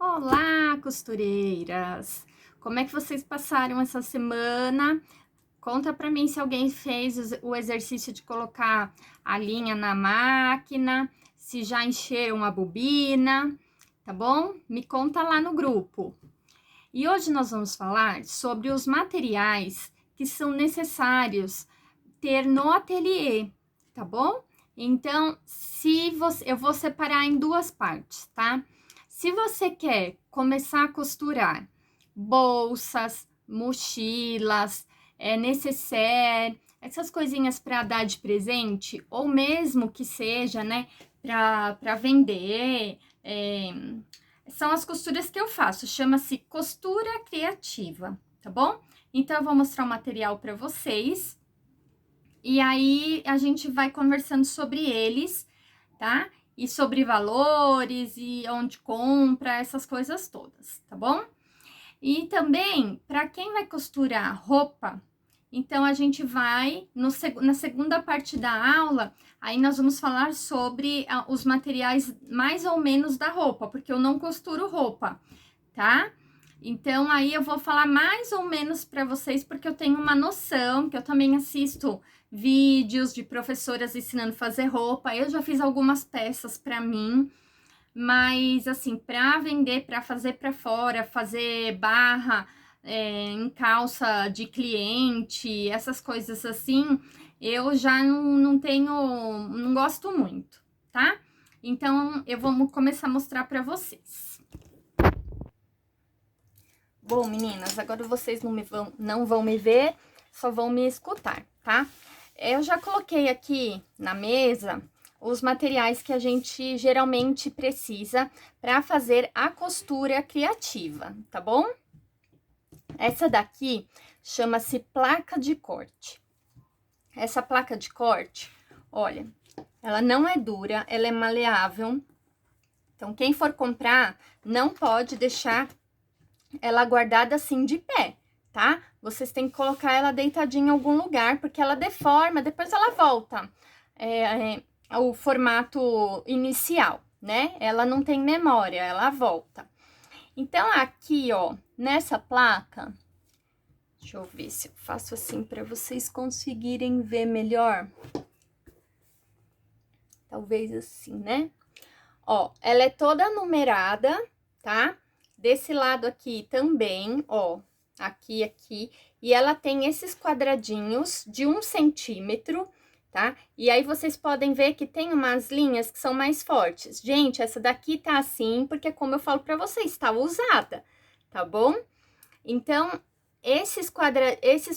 Olá, costureiras! Como é que vocês passaram essa semana? Conta pra mim se alguém fez o exercício de colocar a linha na máquina, se já encheram a bobina, tá bom? Me conta lá no grupo. E hoje nós vamos falar sobre os materiais que são necessários ter no ateliê, tá bom? Então, eu vou separar em duas partes, tá? Se você quer começar a costurar bolsas, mochilas, necessaire, essas coisinhas para dar de presente, ou mesmo que seja, né, para vender, são as costuras que eu faço, chama-se costura criativa, tá bom? Então, eu vou mostrar o material para vocês. E aí a gente vai conversando sobre eles, tá? E sobre valores e onde compra, essas coisas todas, tá bom? E também, para quem vai costurar roupa, então a gente vai, na segunda parte da aula, aí nós vamos falar sobre os materiais mais ou menos da roupa, porque eu não costuro roupa, tá? Então aí eu vou falar mais ou menos para vocês, porque eu tenho uma noção, que eu também assisto vídeos de professoras ensinando a fazer roupa. Eu já fiz algumas peças para mim, mas assim, para vender, para fazer para fora, fazer barra em calça de cliente, essas coisas assim, eu já não tenho, não gosto muito, tá? Então eu vou começar a mostrar para vocês. Bom, meninas, agora vocês não vão me ver, só vão me escutar, tá? Eu já coloquei aqui na mesa os materiais que a gente geralmente precisa para fazer a costura criativa, tá bom? Essa daqui chama-se placa de corte. Essa placa de corte, olha, ela não é dura, ela é maleável. Então, quem for comprar, não pode deixar ela guardada assim de pé, tá? Vocês têm que colocar ela deitadinha em algum lugar, porque ela deforma, depois ela volta ao formato inicial, né? Ela não tem memória, ela volta. Então, aqui, ó, nessa placa, deixa eu ver se eu faço assim para vocês conseguirem ver melhor. Talvez assim, né? Ó, ela é toda numerada, tá? Desse lado aqui também, ó, aqui, e ela tem esses quadradinhos de 1 centímetro, tá? E aí vocês podem ver que tem umas linhas que são mais fortes. Gente, essa daqui tá assim, porque como eu falo pra vocês, tá usada, tá bom? Então, esses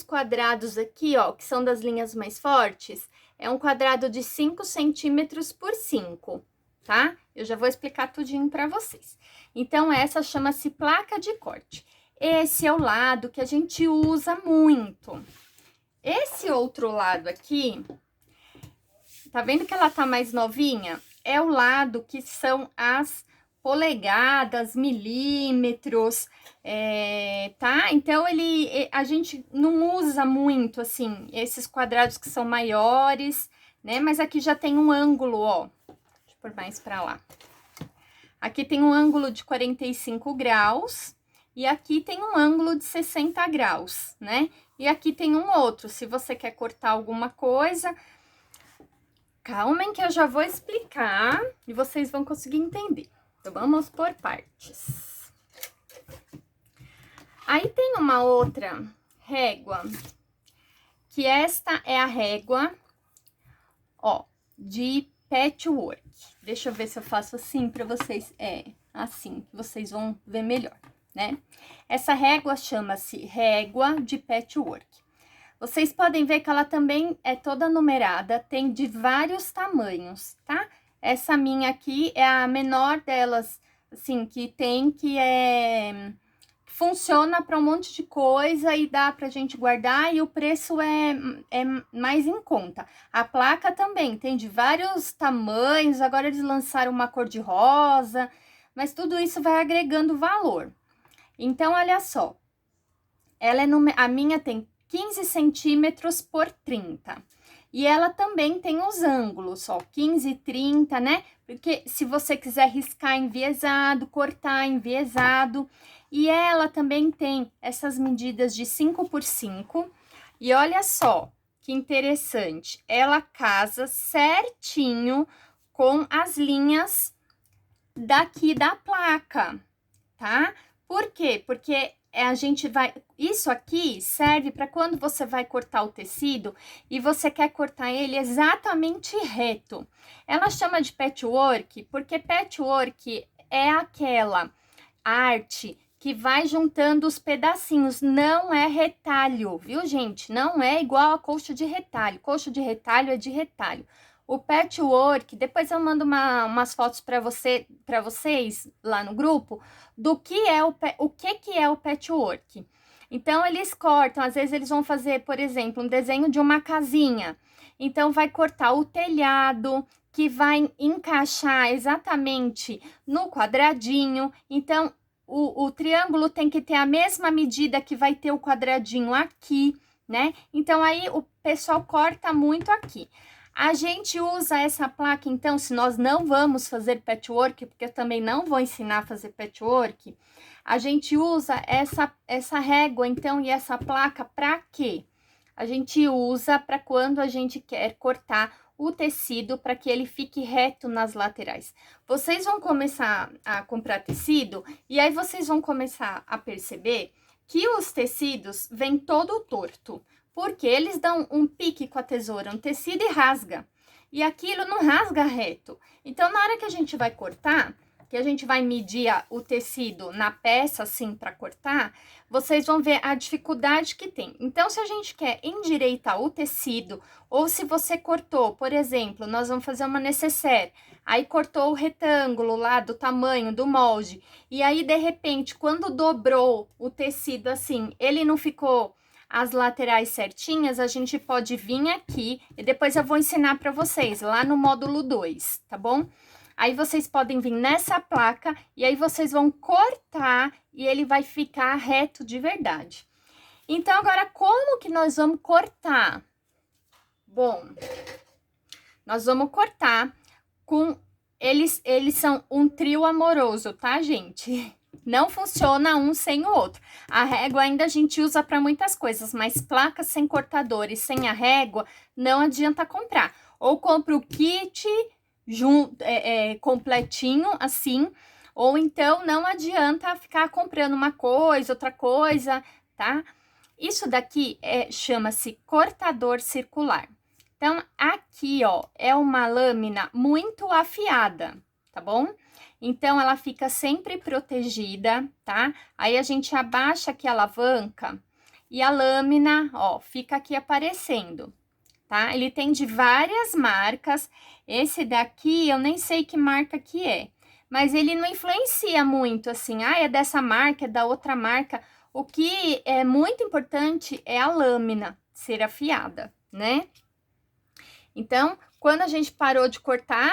quadrados aqui, ó, que são das linhas mais fortes, é um quadrado de 5 centímetros por 5, tá? Eu já vou explicar tudinho para vocês. Então, essa chama-se placa de corte. Esse é o lado que a gente usa muito. Esse outro lado aqui, tá vendo que ela tá mais novinha? É o lado que são as polegadas, milímetros, tá? Então, a gente não usa muito, assim, esses quadrados que são maiores, né? Mas aqui já tem um ângulo, ó. Por mais para lá. Aqui tem um ângulo de 45 graus e aqui tem um ângulo de 60 graus, né? E aqui tem um outro, se você quer cortar alguma coisa. Calmem que eu já vou explicar e vocês vão conseguir entender. Então, vamos por partes. Aí tem uma outra régua, que esta é a régua, ó, de patchwork. Deixa eu ver se eu faço assim para vocês. Assim, que vocês vão ver melhor, né? Essa régua chama-se régua de patchwork. Vocês podem ver que ela também é toda numerada, tem de vários tamanhos, tá? Essa minha aqui é a menor delas, assim, que tem, que funciona para um monte de coisa e dá pra gente guardar, e o preço é mais em conta. A placa também tem de vários tamanhos, agora eles lançaram uma cor de rosa, mas tudo isso vai agregando valor. Então, olha só, a minha tem 15 centímetros por 30. E ela também tem os ângulos, ó, 15 e 30, né? porque se você quiser riscar enviesado, cortar enviesado. E ela também tem essas medidas de 5x5. E olha só que interessante, ela casa certinho com as linhas daqui da placa, tá? Por quê? Porque a gente vai... Isso aqui serve para quando você vai cortar o tecido e você quer cortar ele exatamente reto. Ela chama de patchwork porque patchwork é aquela arte que vai juntando os pedacinhos, não é retalho, viu, gente? Não é igual a colcha de retalho. Colcha de retalho é de retalho. O patchwork, depois eu mando umas fotos para vocês lá no grupo do que é o que é o patchwork. Então eles cortam, às vezes eles vão fazer, por exemplo, um desenho de uma casinha. Então vai cortar o telhado, que vai encaixar exatamente no quadradinho. Então o triângulo tem que ter a mesma medida que vai ter o quadradinho aqui, né? Então aí o pessoal corta muito aqui. A gente usa essa placa, então, se nós não vamos fazer patchwork, porque eu também não vou ensinar a fazer patchwork, a gente usa essa régua, então, e essa placa para quê? A gente usa para quando a gente quer cortar o tecido para que ele fique reto nas laterais. Vocês vão começar a comprar tecido e aí vocês vão começar a perceber que os tecidos vêm todo torto. Porque eles dão um pique com a tesoura no tecido e rasga. E aquilo não rasga reto. Então, na hora que a gente vai cortar, que a gente vai medir o tecido na peça, assim, para cortar, vocês vão ver a dificuldade que tem. Então, se a gente quer endireitar o tecido, ou se você cortou, por exemplo, nós vamos fazer uma nécessaire, aí cortou o retângulo lá do tamanho do molde, e aí, de repente, quando dobrou o tecido assim, ele não ficou as laterais certinhas, a gente pode vir aqui e depois eu vou ensinar para vocês lá no módulo 2, tá bom? Aí vocês podem vir nessa placa e aí vocês vão cortar e ele vai ficar reto de verdade. Então, agora, como que nós vamos cortar? Bom, nós vamos cortar com... Eles são um trio amoroso, tá, gente? Não funciona um sem o outro. A régua ainda a gente usa para muitas coisas, mas placa sem cortador e sem a régua não adianta comprar. Ou compra o kit completinho assim, ou então não adianta ficar comprando uma coisa, outra coisa, tá? Isso daqui chama-se cortador circular. Então, aqui, ó, é uma lâmina muito afiada, tá bom? Então, ela fica sempre protegida, tá? Aí, a gente abaixa aqui a alavanca e a lâmina, ó, fica aqui aparecendo, tá? Ele tem de várias marcas. Esse daqui, eu nem sei que marca que é, mas ele não influencia muito, assim, é dessa marca, é da outra marca. O que é muito importante é a lâmina ser afiada, né? Então, quando a gente parou de cortar,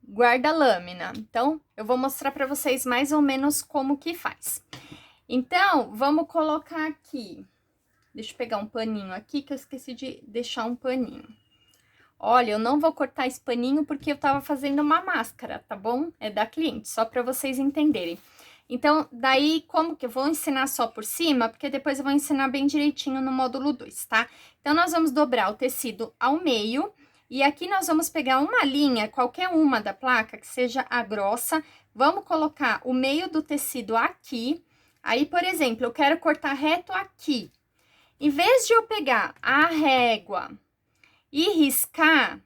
guarda a lâmina. Então, eu vou mostrar para vocês mais ou menos como que faz. Então, vamos colocar aqui. Deixa eu pegar um paninho aqui, que eu esqueci de deixar um paninho. Olha, eu não vou cortar esse paninho porque eu tava fazendo uma máscara, tá bom? É da cliente, só para vocês entenderem. Então, daí, como que eu vou ensinar só por cima? Porque depois eu vou ensinar bem direitinho no módulo 2, tá? Então, nós vamos dobrar o tecido ao meio. E aqui nós vamos pegar uma linha, qualquer uma da placa, que seja a grossa. Vamos colocar o meio do tecido aqui. Aí, por exemplo, eu quero cortar reto aqui. Em vez de eu pegar a régua e riscar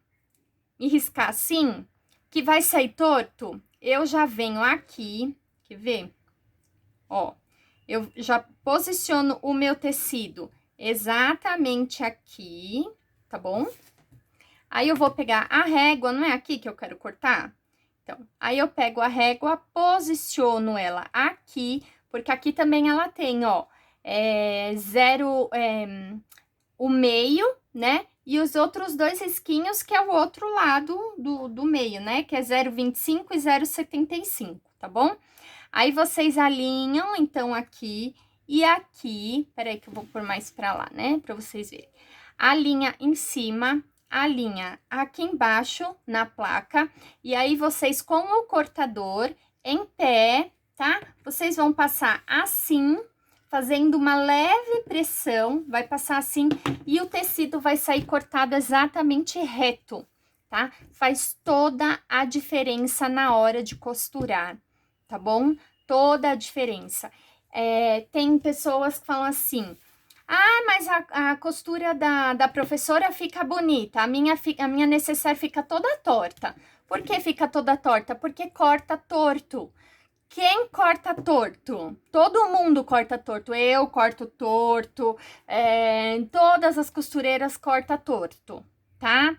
assim, que vai sair torto, eu já venho aqui, quer ver? Ó, eu já posiciono o meu tecido exatamente aqui, tá bom? Aí, eu vou pegar a régua, não é aqui que eu quero cortar? Então, aí eu pego a régua, posiciono ela aqui, porque aqui também ela tem, ó, o meio, né? E os outros dois risquinhos, que é o outro lado do meio, né? Que é 0,25 e 0,75, tá bom? Aí, vocês alinham, então, aqui e aqui. Peraí que eu vou pôr mais pra lá, né? Pra vocês verem. Alinha em cima, a linha aqui embaixo na placa, e aí vocês com o cortador em pé, tá? Vocês vão passar assim, fazendo uma leve pressão, vai passar assim, e o tecido vai sair cortado exatamente reto, tá? Faz toda a diferença na hora de costurar, tá bom? Toda a diferença. Tem pessoas que falam assim, mas a costura da professora fica bonita, a minha necessaire fica toda torta. Por que fica toda torta? Porque corta torto. Quem corta torto? Todo mundo corta torto. Eu corto torto, todas as costureiras cortam torto, tá?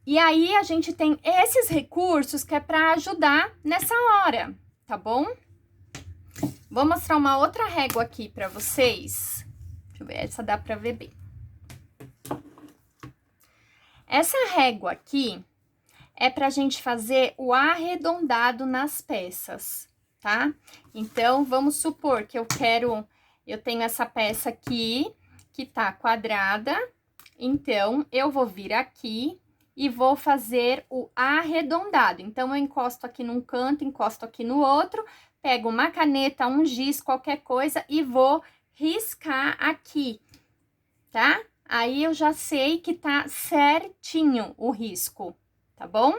E aí, a gente tem esses recursos que é para ajudar nessa hora, tá bom? Vou mostrar uma outra régua aqui para vocês. Deixa eu ver, essa dá para ver bem. Essa régua aqui é pra gente fazer o arredondado nas peças, tá? Então, vamos supor que eu tenho essa peça aqui, que tá quadrada, então, eu vou vir aqui e vou fazer o arredondado. Então, eu encosto aqui num canto, encosto aqui no outro, pego uma caneta, um giz, qualquer coisa e vou riscar aqui, tá? Aí, eu já sei que tá certinho o risco, tá bom?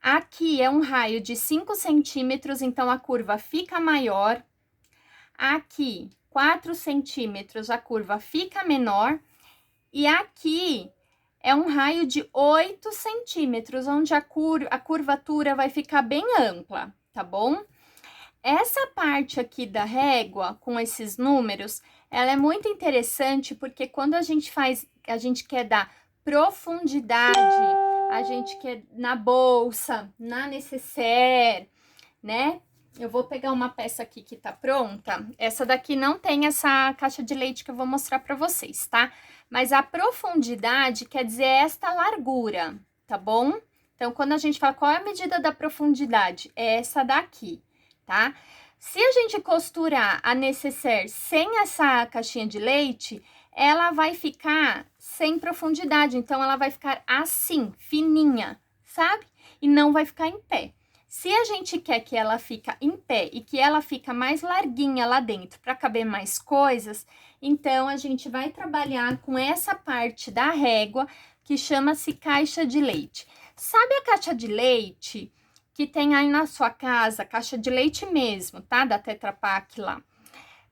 Aqui é um raio de 5 centímetros, então a curva fica maior. Aqui, 4 centímetros, a curva fica menor. E aqui é um raio de 8 centímetros, onde a curvatura vai ficar bem ampla, tá bom? Essa parte aqui da régua, com esses números, ela é muito interessante, porque quando a gente quer dar profundidade, a gente quer na bolsa, na necessaire, né? Eu vou pegar uma peça aqui que tá pronta. Essa daqui não tem essa caixa de leite que eu vou mostrar pra vocês, tá? Mas a profundidade quer dizer esta largura, tá bom? Então, quando a gente fala qual é a medida da profundidade, é essa daqui, tá? Se a gente costurar a necessaire sem essa caixinha de leite, ela vai ficar sem profundidade, então ela vai ficar assim, fininha, sabe? E não vai ficar em pé. Se a gente quer que ela fique em pé e que ela fica mais larguinha lá dentro para caber mais coisas, então a gente vai trabalhar com essa parte da régua que chama-se caixa de leite. Sabe a caixa de leite que tem aí na sua casa, caixa de leite mesmo, tá? Da Tetra Pak lá.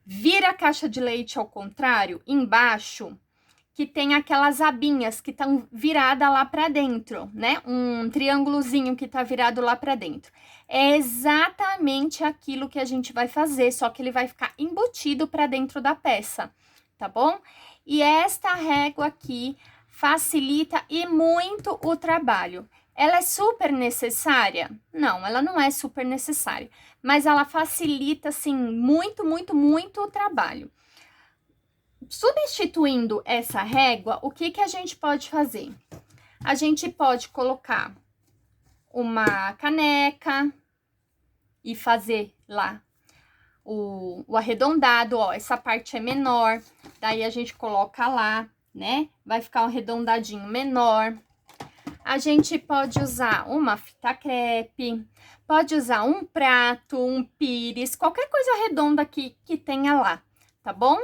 Vira a caixa de leite ao contrário, embaixo, que tem aquelas abinhas que estão viradas lá para dentro, né? Um triângulozinho que tá virado lá para dentro. É exatamente aquilo que a gente vai fazer, só que ele vai ficar embutido para dentro da peça, tá bom? E esta régua aqui facilita e muito o trabalho. Ela é super necessária? Não, ela não é super necessária, mas ela facilita, assim, muito, muito, muito o trabalho. Substituindo essa régua, o que a gente pode fazer? A gente pode colocar uma caneca e fazer lá o arredondado, ó, essa parte é menor, daí a gente coloca lá, né? Vai ficar um arredondadinho menor. A gente pode usar uma fita crepe, pode usar um prato, um pires, qualquer coisa redonda que tenha lá, tá bom?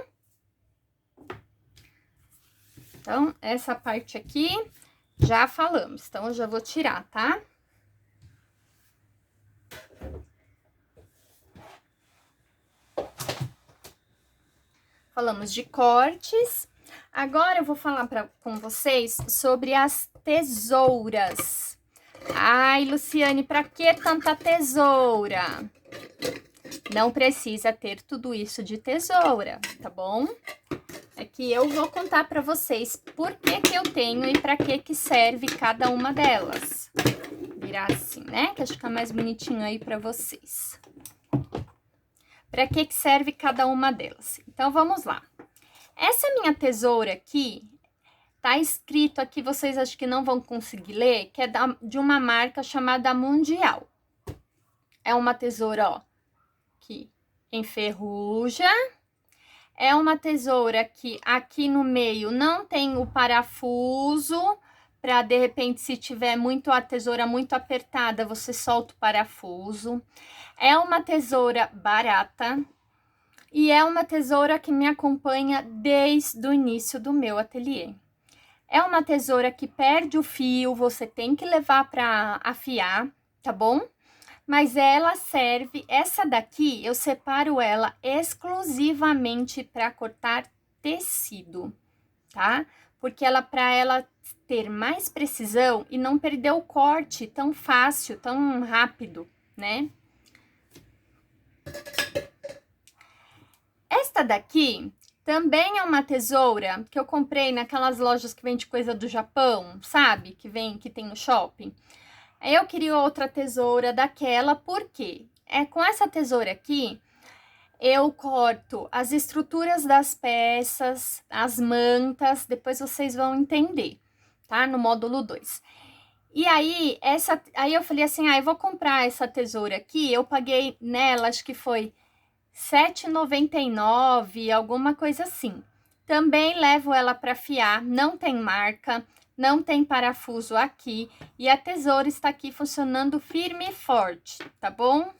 Então, essa parte aqui já falamos, então eu já vou tirar, tá? Falamos de cortes. Agora eu vou falar com vocês sobre as tesouras. Ai, Luciane, pra que tanta tesoura? Não precisa ter tudo isso de tesoura, tá bom? É que eu vou contar pra vocês por que eu tenho e pra que serve cada uma delas. Virar assim, né? Que acho que fica mais bonitinho aí pra vocês. Pra que serve cada uma delas? Então, vamos lá. Essa minha tesoura aqui, tá escrito aqui, vocês acho que não vão conseguir ler, que é de uma marca chamada Mundial. É uma tesoura, ó, que enferruja. É uma tesoura que aqui no meio não tem o parafuso, para de repente, se tiver a tesoura muito apertada, você solta o parafuso. É uma tesoura barata e é uma tesoura que me acompanha desde o início do meu ateliê. É uma tesoura que perde o fio, você tem que levar para afiar, tá bom? Mas ela serve, essa daqui eu separo ela exclusivamente para cortar tecido, tá? Porque para ela ter mais precisão e não perder o corte tão fácil, tão rápido, né? Esta daqui também é uma tesoura que eu comprei naquelas lojas que vende coisa do Japão, sabe? Que tem no shopping. Eu queria outra tesoura daquela, porque com essa tesoura aqui, eu corto as estruturas das peças, as mantas, depois vocês vão entender, tá? No módulo 2. E aí, aí eu falei assim, eu vou comprar essa tesoura aqui, eu paguei nela, acho que foi R$7,99, alguma coisa assim. Também levo ela para afiar, não tem marca, não tem parafuso aqui e a tesoura está aqui funcionando firme e forte, tá bom?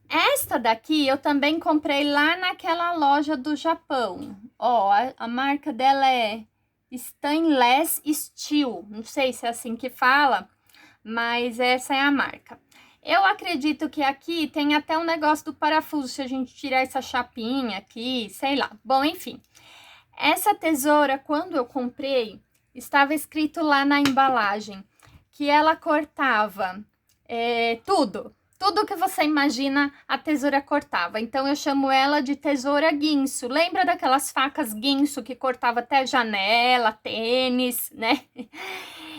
Esta daqui eu também comprei lá naquela loja do Japão. Ó, a marca dela é Stainless Steel, não sei se é assim que fala, mas essa é a marca. Eu acredito que aqui tem até um negócio do parafuso, se a gente tirar essa chapinha aqui, sei lá. Bom, enfim. Essa tesoura, quando eu comprei, estava escrito lá na embalagem que ela cortava tudo que você imagina a tesoura cortava. Então, eu chamo ela de tesoura guinso. Lembra daquelas facas guinso que cortava até janela, tênis, né?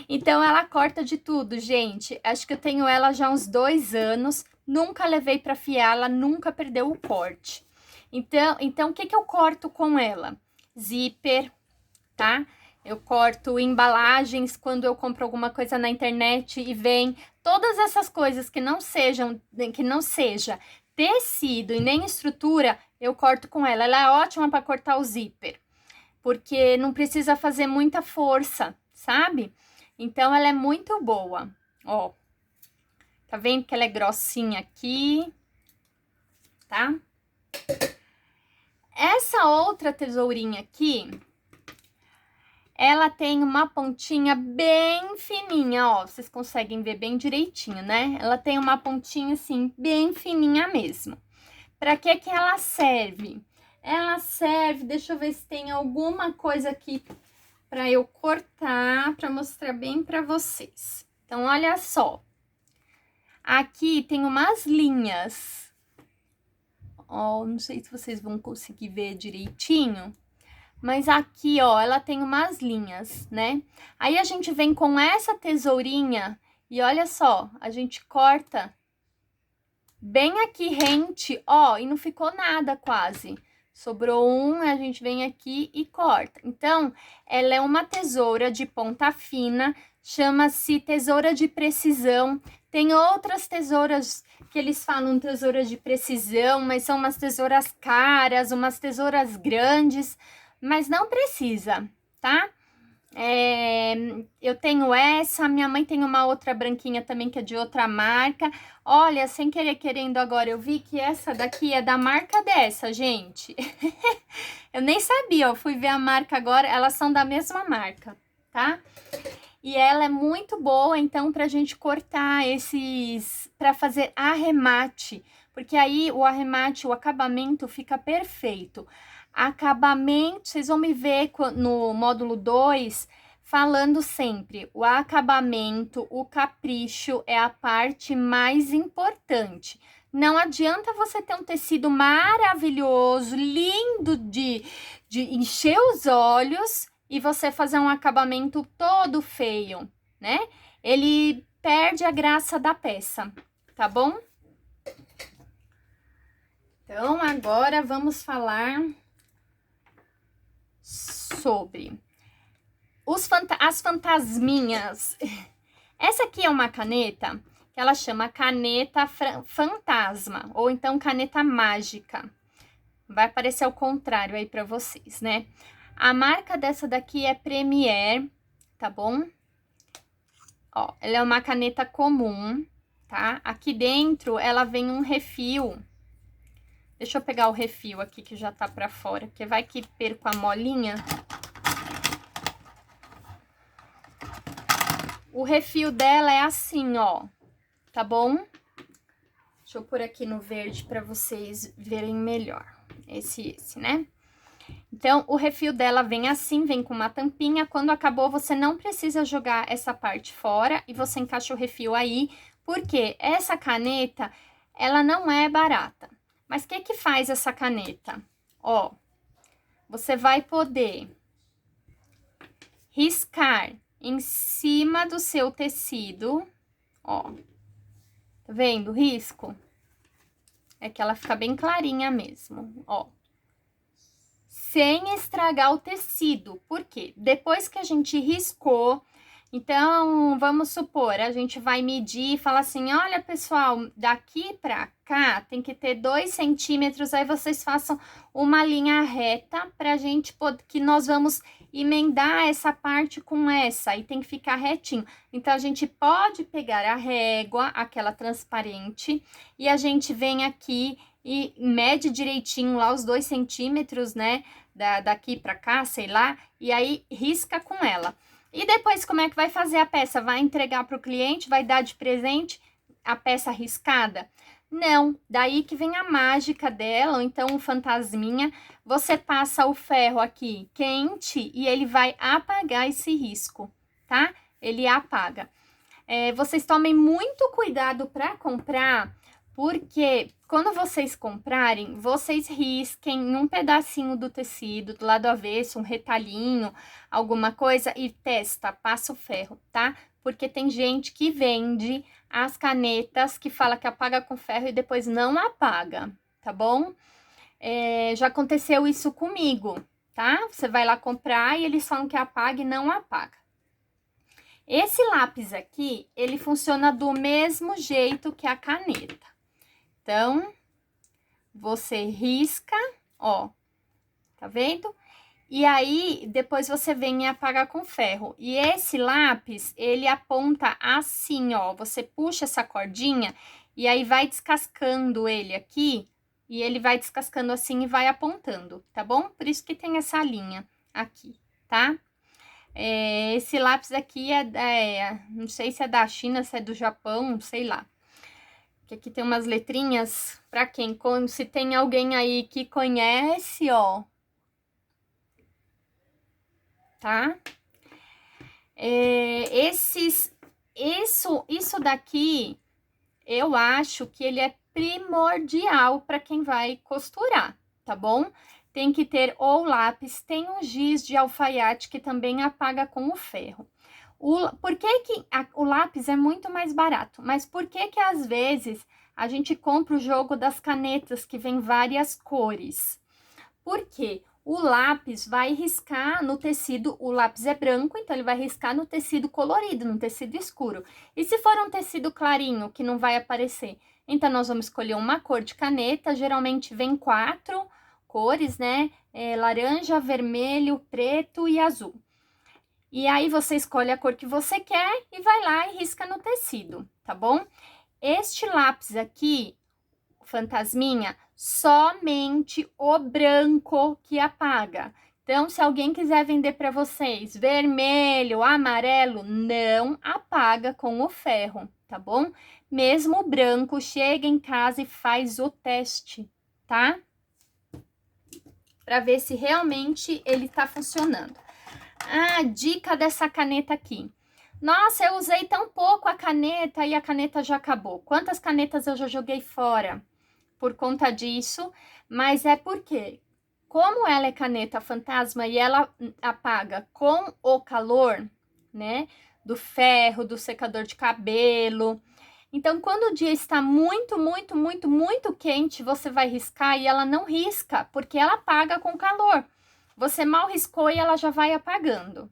Então, ela corta de tudo, gente. Acho que eu tenho ela já há uns 2 anos. Nunca levei para afiar, ela nunca perdeu o corte. Então o que eu corto com ela? Zíper, tá? Eu corto embalagens quando eu compro alguma coisa na internet e vem todas essas coisas que não seja tecido e nem estrutura, eu corto com ela. Ela é ótima para cortar o zíper, porque não precisa fazer muita força, sabe? Então ela é muito boa. Ó, tá vendo que ela é grossinha aqui, tá? Essa outra tesourinha aqui, ela tem uma pontinha bem fininha, ó, vocês conseguem ver bem direitinho, né? Ela tem uma pontinha assim, bem fininha mesmo. Pra que que ela serve? Ela serve, deixa eu ver se tem alguma coisa aqui pra eu cortar, pra mostrar bem pra vocês. Então, olha só. Aqui tem umas linhas. Ó, não sei se vocês vão conseguir ver direitinho. Mas aqui, ó, ela tem umas linhas, né? Aí a gente vem com essa tesourinha e olha só, a gente corta bem aqui rente, ó, e não ficou nada quase. Sobrou um, a gente vem aqui e corta. Então, ela é uma tesoura de ponta fina, chama-se tesoura de precisão. Tem outras tesouras que eles falam tesoura de precisão, mas são umas tesouras caras, umas tesouras grandes, mas não precisa, tá? Eu tenho essa, minha mãe tem uma outra branquinha também que é de outra marca. Olha, sem querer querendo agora, eu vi que essa daqui é da marca dessa, gente. Eu nem sabia, eu fui ver a marca agora, elas são da mesma marca, tá? E ela é muito boa, então, pra gente cortar pra fazer arremate, porque aí o arremate, o acabamento fica perfeito. Acabamento, vocês vão me ver no módulo 2 falando sempre, o acabamento, o capricho é a parte mais importante. Não adianta você ter um tecido maravilhoso, lindo de encher os olhos e você fazer um acabamento todo feio, né? Ele perde a graça da peça, tá bom? Então, agora vamos falar sobre as fantasminhas. Essa aqui é uma caneta que ela chama caneta fantasma, ou então caneta mágica. vai aparecer ao contrário aí pra vocês, né? A marca dessa daqui é Premier, tá bom? Ó, ela é uma caneta comum, tá? Aqui dentro ela vem um refil. Deixa eu pegar o refil aqui que já tá pra fora, porque vai que perco a molinha. O refil dela é assim, ó, tá bom? Deixa eu pôr aqui no verde pra vocês verem melhor. Esse, né? Então, o refil dela vem assim, vem com uma tampinha. Quando acabou, você não precisa jogar essa parte fora e você encaixa o refil aí, porque essa caneta, ela não é barata. Mas o que que faz essa caneta? Ó, você vai poder riscar em cima do seu tecido, ó. Tá vendo o risco? É que ela fica bem clarinha mesmo, ó. Sem estragar o tecido. Por quê? Depois que a gente riscou, então, vamos supor, a gente vai medir e falar assim, olha, pessoal, daqui pra cá tem que ter 2 centímetros, aí vocês façam uma linha reta pra gente poder, que nós vamos emendar essa parte com essa, e tem que ficar retinho. Então, a gente pode pegar a régua, aquela transparente, e a gente vem aqui e mede direitinho lá os 2 centímetros, né, daqui pra cá, sei lá, e aí risca com ela. E depois, como é que vai fazer a peça? Vai entregar para o cliente? Vai dar de presente a peça riscada? Não, daí que vem a mágica dela, ou então o fantasminha. Você passa o ferro aqui quente e ele vai apagar esse risco, tá? Ele apaga. Vocês tomem muito cuidado para comprar, porque quando vocês comprarem, vocês risquem em um pedacinho do tecido, do lado avesso, um retalhinho, alguma coisa, e testa, passa o ferro, tá? Porque tem gente que vende as canetas que fala que apaga com ferro e depois não apaga, tá bom? Já aconteceu isso comigo, tá? Você vai lá comprar e eles falam que apaga e não apaga. Esse lápis aqui, ele funciona do mesmo jeito que a caneta. Então, você risca, ó, tá vendo? E aí, depois você vem e apaga com ferro. E esse lápis, ele aponta assim, ó, você puxa essa cordinha e aí vai descascando ele aqui, e ele vai descascando assim e vai apontando, tá bom? Por isso que tem essa linha aqui, tá? Esse lápis aqui não sei se é da China, se é do Japão, sei lá. Que aqui tem umas letrinhas, pra quem, se tem alguém aí que conhece, ó. Tá? Isso daqui, eu acho que ele é primordial para quem vai costurar, tá bom? Tem que ter ou lápis, tem um giz de alfaiate que também apaga com o ferro. Por que o lápis é muito mais barato? Mas por que às vezes a gente compra o jogo das canetas que vem várias cores? Por quê? O lápis vai riscar no tecido, o lápis é branco, então ele vai riscar no tecido colorido, no tecido escuro. E se for um tecido clarinho, que não vai aparecer? Então, nós vamos escolher uma cor de caneta, geralmente vem 4 cores, né? Laranja, vermelho, preto e azul. E aí, você escolhe a cor que você quer e vai lá e risca no tecido, tá bom? Este lápis aqui, fantasminha, somente o branco que apaga. Então, se alguém quiser vender para vocês vermelho, amarelo, não apaga com o ferro, tá bom? Mesmo o branco, chega em casa e faz o teste, tá? Para ver se realmente ele tá funcionando. Ah, dica dessa caneta aqui. Nossa, eu usei tão pouco a caneta e a caneta já acabou. Quantas canetas eu já joguei fora por conta disso? Mas é porque, como ela é caneta fantasma e ela apaga com o calor, né, do ferro, do secador de cabelo. Então, quando o dia está muito, muito, muito, muito quente, você vai riscar e ela não risca, porque ela apaga com calor. Você mal riscou e ela já vai apagando.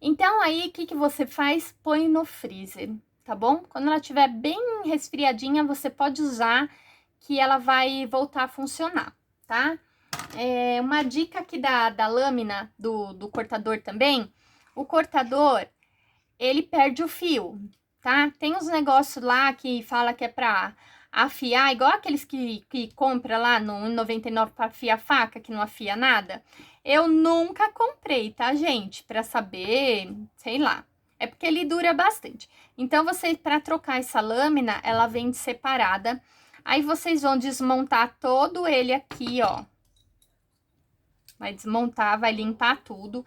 Então, aí, o que você faz? Põe no freezer, tá bom? Quando ela estiver bem resfriadinha, você pode usar, que ela vai voltar a funcionar, tá? Uma dica aqui da lâmina do cortador também, o cortador, ele perde o fio, tá? Tem uns negócios lá que fala que é pra afiar, igual aqueles que compra lá no 1,99 para afiar faca, que não afia nada. Eu nunca comprei, tá, gente? Pra saber, sei lá. É porque ele dura bastante. Então, para trocar essa lâmina, ela vem separada. Aí, vocês vão desmontar todo ele aqui, ó. Vai desmontar, vai limpar tudo.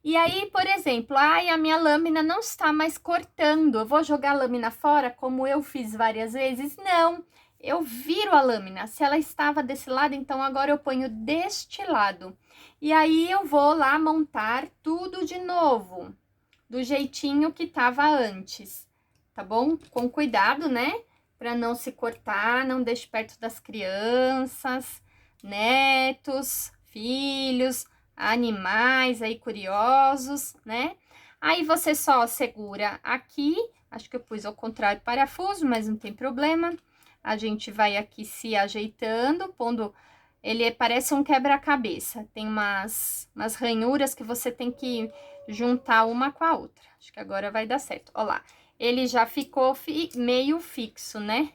E aí, por exemplo, ai, a minha lâmina não está mais cortando. Eu vou jogar a lâmina fora, como eu fiz várias vezes? Não, eu viro a lâmina. Se ela estava desse lado, então agora eu ponho deste lado. E aí, eu vou lá montar tudo de novo, do jeitinho que estava antes, tá bom? Com cuidado, né? Para não se cortar, não deixe perto das crianças, netos, filhos, animais aí curiosos, né? Aí você só segura aqui, acho que eu pus ao contrário o parafuso, mas não tem problema. A gente vai aqui se ajeitando, pondo, ele parece um quebra-cabeça, tem umas ranhuras que você tem que juntar uma com a outra. Acho que agora vai dar certo, ó lá. Ele já ficou meio fixo, né?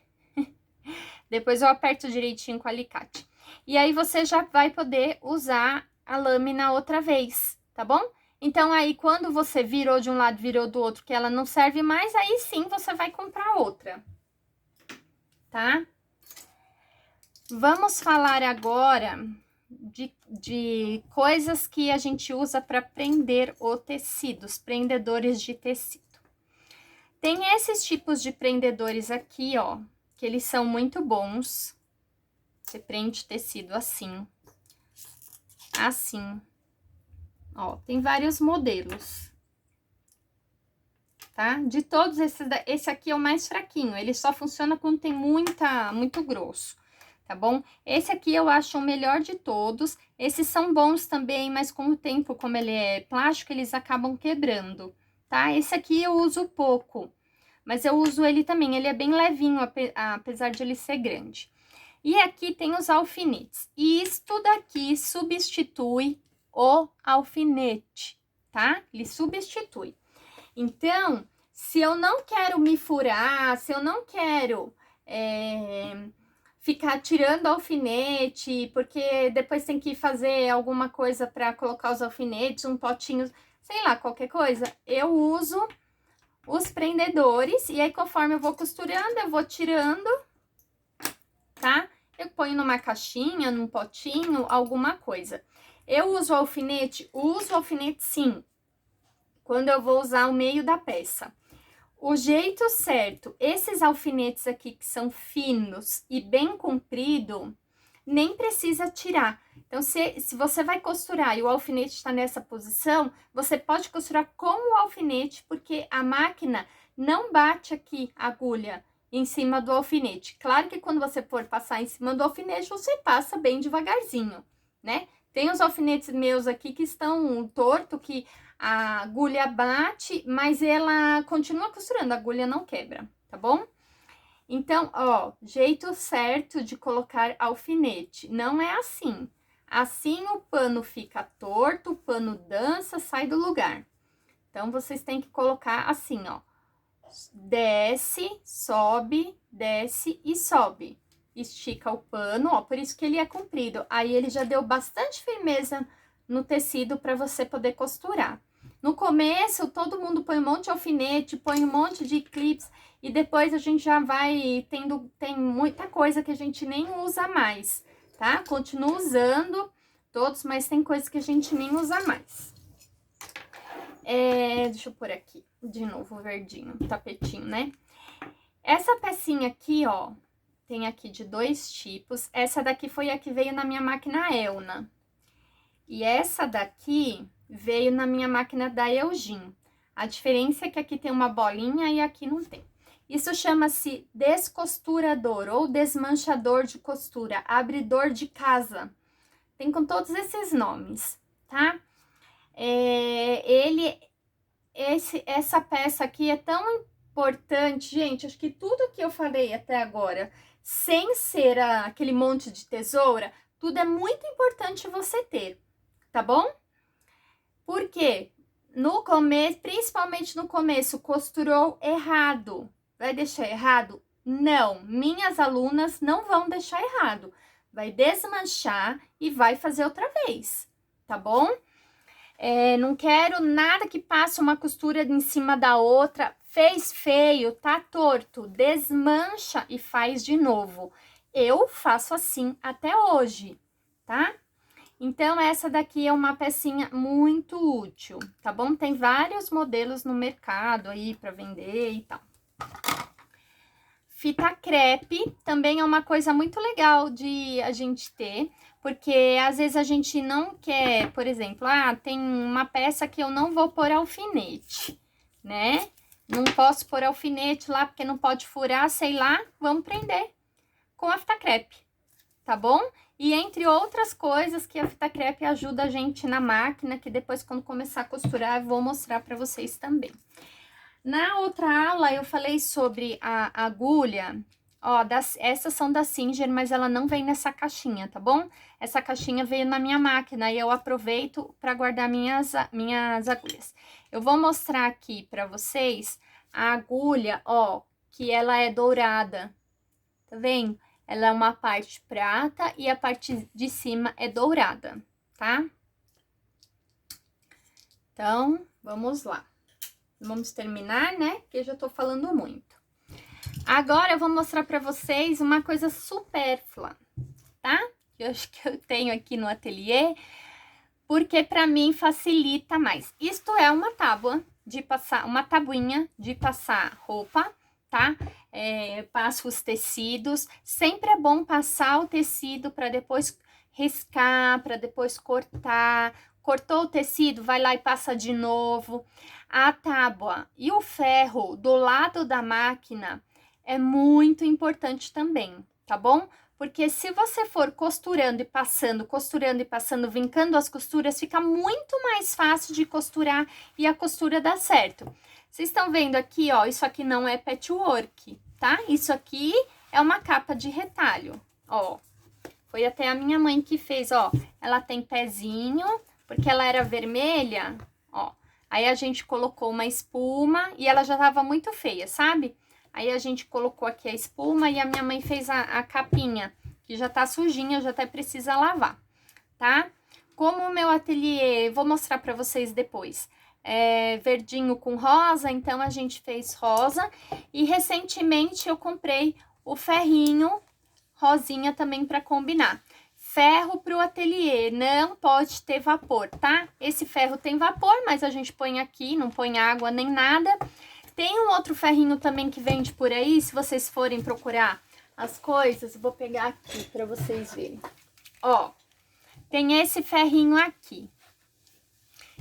Depois eu aperto direitinho com o alicate. E aí, você já vai poder usar a lâmina outra vez, tá bom? Então, aí, quando você virou de um lado, virou do outro, que ela não serve mais, aí sim, você vai comprar outra, tá? Vamos falar agora de coisas que a gente usa para prender o tecido, os prendedores de tecido. Tem esses tipos de prendedores aqui, ó, que eles são muito bons. Você prende tecido assim. Assim. Ó, tem vários modelos. Tá? De todos esses, esse aqui é o mais fraquinho. Ele só funciona quando tem muito grosso, tá bom? Esse aqui eu acho o melhor de todos. Esses são bons também, mas com o tempo, como ele é plástico, eles acabam quebrando, tá? Esse aqui eu uso pouco, mas eu uso ele também. Ele é bem levinho, apesar de ele ser grande. E aqui tem os alfinetes. E isto daqui substitui o alfinete, tá? Ele substitui. Então, se eu não quero me furar, se eu não quero ficar tirando alfinete, porque depois tem que fazer alguma coisa para colocar os alfinetes, um potinho, sei lá, qualquer coisa, eu uso os prendedores. E aí, conforme eu vou costurando, eu vou tirando, tá? Eu ponho numa caixinha, num potinho, alguma coisa. Eu uso alfinete sim, quando eu vou usar o meio da peça. O jeito certo, esses alfinetes aqui que são finos e bem comprido, nem precisa tirar. Então, se você vai costurar e o alfinete está nessa posição, você pode costurar com o alfinete, porque a máquina não bate aqui a agulha em cima do alfinete. Claro que quando você for passar em cima do alfinete, você passa bem devagarzinho, né? Tem os alfinetes meus aqui que estão torto, que a agulha bate, mas ela continua costurando, a agulha não quebra, tá bom? Então, ó, jeito certo de colocar alfinete, não é assim. Assim o pano fica torto, o pano dança, sai do lugar. Então, vocês têm que colocar assim, ó. Desce, sobe, desce e sobe. Estica o pano, ó, por isso que ele é comprido. Aí, ele já deu bastante firmeza no tecido para você poder costurar. No começo, todo mundo põe um monte de alfinete, põe um monte de clips, e depois a gente já vai tem muita coisa que a gente nem usa mais, tá? Continua usando todos, mas tem coisas que a gente nem usa mais. Deixa eu pôr aqui, de novo, o verdinho, o tapetinho, né? Essa pecinha aqui, ó, tem aqui de 2 tipos. Essa daqui foi a que veio na minha máquina Elna. E essa daqui veio na minha máquina da Elgin. A diferença é que aqui tem uma bolinha e aqui não tem. Isso chama-se descosturador ou desmanchador de costura, abridor de casa. Tem com todos esses nomes, tá? Essa peça aqui é tão importante, gente. Acho que tudo que eu falei até agora, sem ser aquele monte de tesoura, Tudo é muito importante você ter, tá bom? Porque no começo, principalmente no começo, costurou errado. Vai deixar errado? Não, minhas alunas não vão deixar errado. Vai desmanchar e vai fazer outra vez, tá bom? Não quero nada que passe uma costura em cima da outra. Fez feio, tá torto, desmancha e faz de novo. Eu faço assim até hoje, tá? Então, essa daqui é uma pecinha muito útil, tá bom? Tem vários modelos no mercado aí para vender e tal. Fita crepe também é uma coisa muito legal de a gente ter, porque às vezes a gente não quer, por exemplo, tem uma peça que eu não vou pôr alfinete, né? Não posso pôr alfinete lá porque não pode furar, sei lá, vamos prender com a fita crepe, tá bom? E entre outras coisas que a fita crepe ajuda a gente na máquina, que depois quando começar a costurar eu vou mostrar para vocês também. Na outra aula eu falei sobre a agulha, ó, essas são da Singer, mas ela não vem nessa caixinha, tá bom? Essa caixinha veio na minha máquina e eu aproveito para guardar minhas agulhas. Eu vou mostrar aqui para vocês a agulha, ó, que ela é dourada, tá vendo? Ela é uma parte prata e a parte de cima é dourada, tá? Então, vamos lá. Vamos terminar, né? Porque eu já tô falando muito. Agora eu vou mostrar pra vocês uma coisa supérflua, tá? Que eu acho que eu tenho aqui no ateliê, porque pra mim facilita mais. Isto é uma tábua de passar, uma tabuinha de passar roupa, tá? Passo os tecidos. Sempre é bom passar o tecido para depois riscar, para depois cortar. Cortou o tecido, vai lá e passa de novo. A tábua e o ferro do lado da máquina é muito importante também, tá bom? Porque se você for costurando e passando, vincando as costuras, fica muito mais fácil de costurar e a costura dá certo. Vocês estão vendo aqui, ó, isso aqui não é patchwork, tá? Isso aqui é uma capa de retalho, ó. Foi até a minha mãe que fez, ó. Ela tem pezinho, porque ela era vermelha, ó. Aí a gente colocou uma espuma e ela já tava muito feia, sabe? Aí a gente colocou aqui a espuma e a minha mãe fez a capinha, que já tá sujinha, já até precisa lavar, tá? Como o meu ateliê, vou mostrar pra vocês depois, verdinho com rosa, então a gente fez rosa. E recentemente eu comprei o ferrinho rosinha também pra combinar. Ferro pro ateliê, não pode ter vapor, tá? Esse ferro tem vapor, mas a gente põe aqui, não põe água nem nada. Tem um outro ferrinho também que vende por aí, se vocês forem procurar as coisas, vou pegar aqui pra vocês verem. Ó, tem esse ferrinho aqui,